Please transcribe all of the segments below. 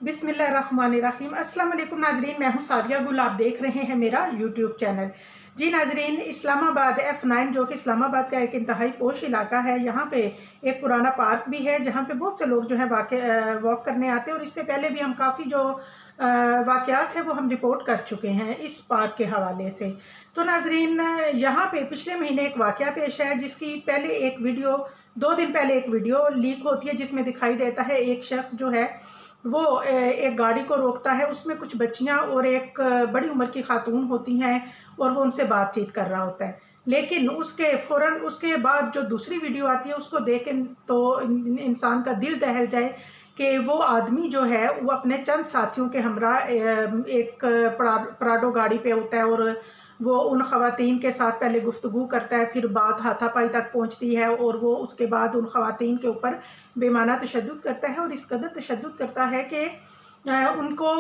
बिस्मिल्लाहिर्रहमानिर्रहीम। अस्सलाम वालेकुम नाजरीन, मैं हूं सादिया गुल। आप देख रहे हैं मेरा यूट्यूब चैनल। जी नाजरीन, इस्लामाबाद F9 जो कि इस्लामाबाद का एक इंतहाई पोश इलाका है, यहाँ पे एक पुराना पार्क भी है जहाँ पे बहुत से लोग जो है वॉक करने आते हैं। और इससे पहले भी हम काफ़ी जो वाक़यात हैं वो हम रिपोर्ट कर चुके हैं इस पार्क के हवाले से। तो नाजरीन, यहाँ पे पिछले महीने एक वाक़या पेश है जिसकी पहले एक वीडियो 2 दिन पहले एक वीडियो लीक होती है जिसमें दिखाई देता है एक शख्स जो है वो एक गाड़ी को रोकता है। उसमें कुछ बच्चियां और एक बड़ी उम्र की खातून होती हैं और वो उनसे बातचीत कर रहा होता है। लेकिन उसके फ़ौरन उसके बाद जो दूसरी वीडियो आती है उसको देख के तो इंसान का दिल दहल जाए कि वो आदमी जो है वो अपने चंद साथियों के हमरा एक प्राडो गाड़ी पे होता है और वो उन ख़वातीन के साथ पहले गुफ्तगू करता है, फिर बात हाथापाई तक पहुँचती है और वो उसके बाद उन ख़वातीन के ऊपर बेमाना तशद्दुद करता है। और इस कदर तशद्दुद करता है कि उनको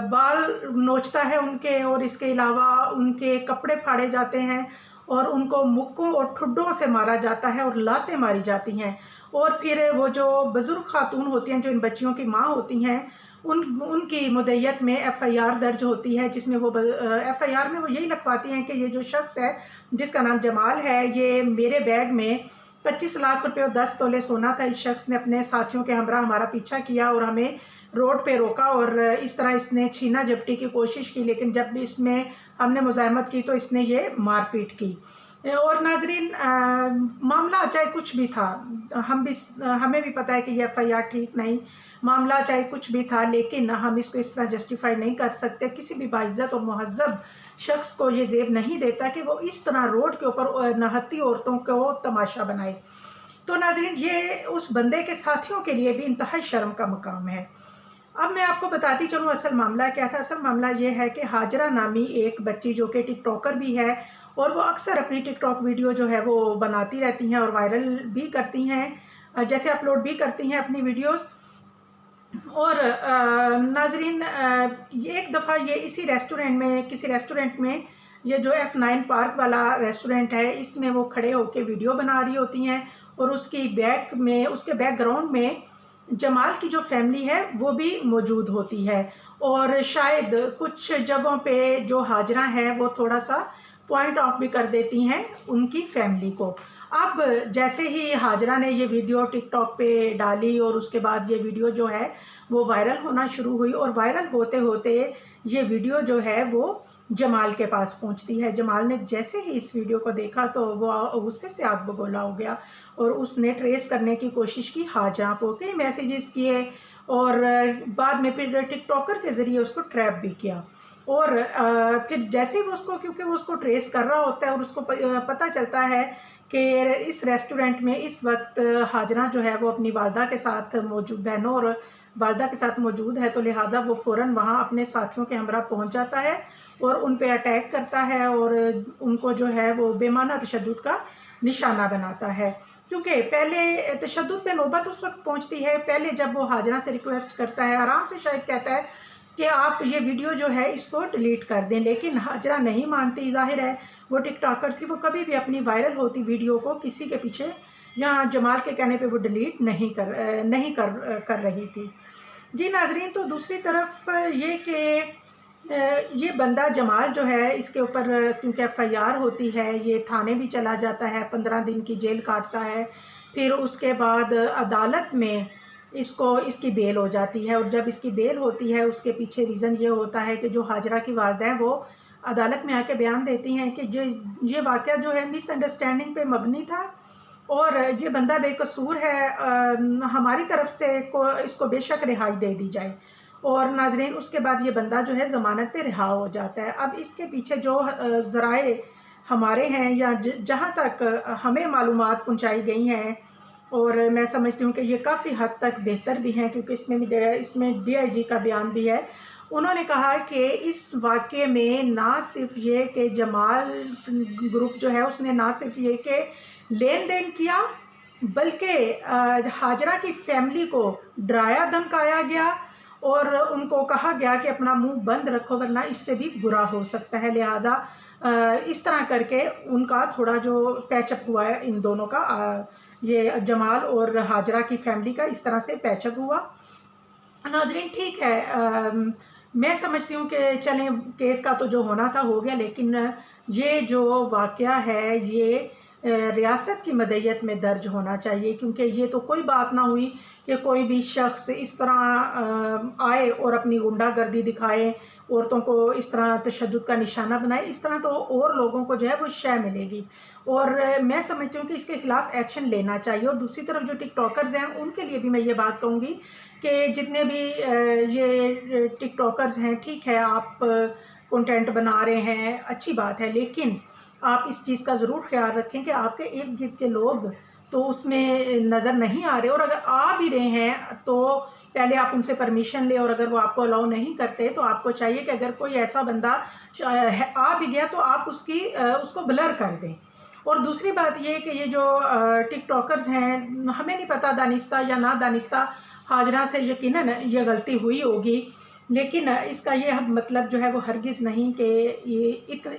बाल नोचता है उनके, और इसके अलावा उनके कपड़े फाड़े जाते हैं और उनको मुक्कों और ठुड्डों से मारा जाता है और लातें मारी जाती हैं। और फिर वो जो बुज़ुर्ग खातून होती हैं जो इन बच्चियों की माँ होती हैं, उनकी मुद्दयत में एफ़आईआर दर्ज होती है जिसमें वो एफ़आईआर में वो यही लिखवाती हैं कि ये जो शख्स है जिसका नाम जमाल है, ये मेरे बैग में 25 लाख रुपए और 10 तोले सोना था। इस शख्स ने अपने साथियों के हमरा हमारा पीछा किया और हमें रोड पे रोका और इस तरह इसने छीना झपटी की कोशिश की, लेकिन जब इसमें हमने मुज़ाहमत की तो इसने ये मारपीट की। और नाज़रीन, मामला चाहे कुछ भी था, हमें भी पता है कि ये एफ़आईआर ठीक नहीं, मामला चाहे कुछ भी था, लेकिन हम इसको इस तरह जस्टिफ़ाई नहीं कर सकते। किसी भी बाइज़्ज़त और मुहज़्ज़ब शख्स को ये ज़ेब नहीं देता कि वो इस तरह रोड के ऊपर नहत्ती औरतों को तमाशा बनाए। तो नाज़रीन, ये उस बंदे के साथियों के लिए भी इंतहाई शर्म का मकाम है। अब मैं आपको बताती चलूँ असल मामला क्या था। असल मामला ये है कि हाजरा नामी एक बच्ची जो कि टिकटॉकर भी है और वो अक्सर अपनी टिकटॉक वीडियो जो है वो बनाती रहती हैं और वायरल भी करती हैं, जैसे अपलोड भी करती हैं अपनी वीडियोज़। और नाज़रीन, एक दफ़ा ये इसी रेस्टोरेंट में किसी रेस्टोरेंट में, ये जो F9 पार्क वाला रेस्टोरेंट है, इसमें वो खड़े होके वीडियो बना रही होती हैं और उसके बैकग्राउंड में जमाल की जो फैमिली है वो भी मौजूद होती है। और शायद कुछ जगहों पे जो हाजरा हैं वो थोड़ा-सा पॉइंट ऑफ भी कर देती हैं उनकी फैमिली को। अब जैसे ही हाजरा ने ये वीडियो टिकटॉक पे डाली और उसके बाद ये वीडियो जो है वो वायरल होना शुरू हुई, और वायरल होते-होते ये वीडियो जो है वो जमाल के पास पहुंचती है। जमाल ने जैसे ही इस वीडियो को देखा तो वो गुस्से से आग बगोला हो गया और उसने ट्रेस करने की कोशिश की हाजरा को, कई मैसेजेस किए और बाद में फिर टिकटॉकर के ज़रिए उसको ट्रैप भी किया। और फिर जैसे ही वो उसको, क्योंकि वो उसको ट्रेस कर रहा होता है और उसको पता चलता है कि इस रेस्टोरेंट में इस वक्त हाजरा जो है वो अपनी वालदा के साथ मौजूद, बहनों और वालदा के साथ मौजूद है, तो लिहाजा वो फ़ौरन वहाँ अपने साथियों के हमरा पहुँच जाता है और उन पे अटैक करता है और उनको जो है वो बेमाना तशद्दुद का निशाना बनाता है। क्योंकि पहले तशद्दुद पे नौबत उस वक़्त पहुँचती है, पहले जब वो हाजरा से रिक्वेस्ट करता है, आराम से शायद कहता है कि आप ये वीडियो जो है इसको डिलीट कर दें, लेकिन हाजरा नहीं मानती। ज़ाहिर है वो टिकटॉकर थी, वो कभी भी अपनी वायरल होती वीडियो को किसी के पीछे या जमाल के कहने पे वो डिलीट नहीं कर रही थी। जी नाज़रीन, तो दूसरी तरफ ये कि ये बंदा जमाल जो है इसके ऊपर क्योंकि एफ़आईआर होती है, ये थाने भी चला जाता है, 15 दिन की जेल काटता है। फिर उसके बाद अदालत में इसकी बेल हो जाती है, और जब इसकी बेल होती है उसके पीछे रीज़न ये होता है कि जो हाजरा की वालिदा हैं वो अदालत में आके बयान देती हैं कि ये वाक़या जो है मिसअंडरस्टैंडिंग पे मबनी था और ये बंदा बेकसूर है, हमारी तरफ से इसको बेशक रिहाई दे दी जाए। और नाज़रीन, उसके बाद ये बंदा जो है ज़मानत पे रिहा हो जाता है। अब इसके पीछे जो ज़राए हमारे हैं या जहाँ तक हमें मालूमात पहुँचाई गई हैं, और मैं समझती हूँ कि ये काफ़ी हद तक बेहतर भी हैं, क्योंकि इसमें डीआईजी का बयान भी है। उन्होंने कहा कि इस वाक़ये में ना सिर्फ़ ये कि जमाल ग्रुप जो है उसने ना सिर्फ़ ये कि लेन-देन किया, बल्कि हाजरा की फैमिली को डराया धमकाया गया और उनको कहा गया कि अपना मुँह बंद रखो वरना इससे भी बुरा हो सकता है। लिहाज़ा इस तरह करके उनका थोड़ा जो पैचअप हुआ है इन दोनों का, ये जमाल और हाजरा की फैमिली का इस तरह से पैचअप हुआ। नाज़रीन ठीक है। मैं समझती हूँ कि चलें केस का तो जो होना था हो गया, लेकिन ये जो वाक़या है ये रियासत की मदईयत में दर्ज होना चाहिए, क्योंकि ये तो कोई बात ना हुई कि कोई भी शख़्स इस तरह आए और अपनी गुंडागर्दी दिखाए, औरतों को इस तरह तशद्दुद का निशाना बनाए। इस तरह तो और लोगों को जो है वो शय मिलेगी, और मैं समझती हूँ कि इसके खिलाफ़ एक्शन लेना चाहिए। और दूसरी तरफ जो टिकटॉकर्स हैं उनके लिए भी मैं ये बात कहूँगी कि जितने भी ये टिकटॉकर्स हैं, ठीक है आप कंटेंट बना रहे हैं, अच्छी बात है, लेकिन आप इस चीज़ का ज़रूर ख़्याल रखें कि आपके इर्द-गिर्द के लोग तो उसमें नज़र नहीं आ रहे, और अगर आ भी रहे हैं तो पहले आप उनसे परमिशन लें, और अगर वो आपको अलाउ नहीं करते तो आपको चाहिए कि अगर कोई ऐसा बंदा आ भी गया तो आप उसको ब्लर कर दें। और दूसरी बात ये कि ये जो टिकटॉकर्स हैं, हमें नहीं पता दानिस्ता या ना दानिस्ता हाजरा से यकीनन ये गलती हुई होगी, लेकिन इसका ये मतलब जो है वो हरगिज़ नहीं कि ये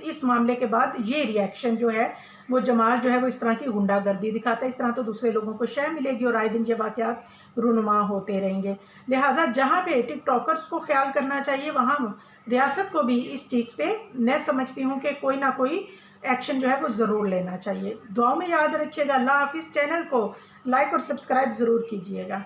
इस मामले के बाद ये रिएक्शन जो है वो जमाल जो है वो इस तरह की गुंडागर्दी दिखाता है। इस तरह तो दूसरे लोगों को शय मिलेगी और आए दिन ये वाक़यात रूनुमा होते रहेंगे। लिहाजा जहाँ पे टिकटॉकर्स को ख़्याल करना चाहिए, वहाँ रियासत को भी इस चीज़ पे मैं समझती हूँ कि कोई ना कोई एक्शन जो है वो ज़रूर लेना चाहिए। दुआओं में याद रखिएगा। अल्लाह हाफ़िज़। चैनल को लाइक और सब्सक्राइब ज़रूर कीजिएगा।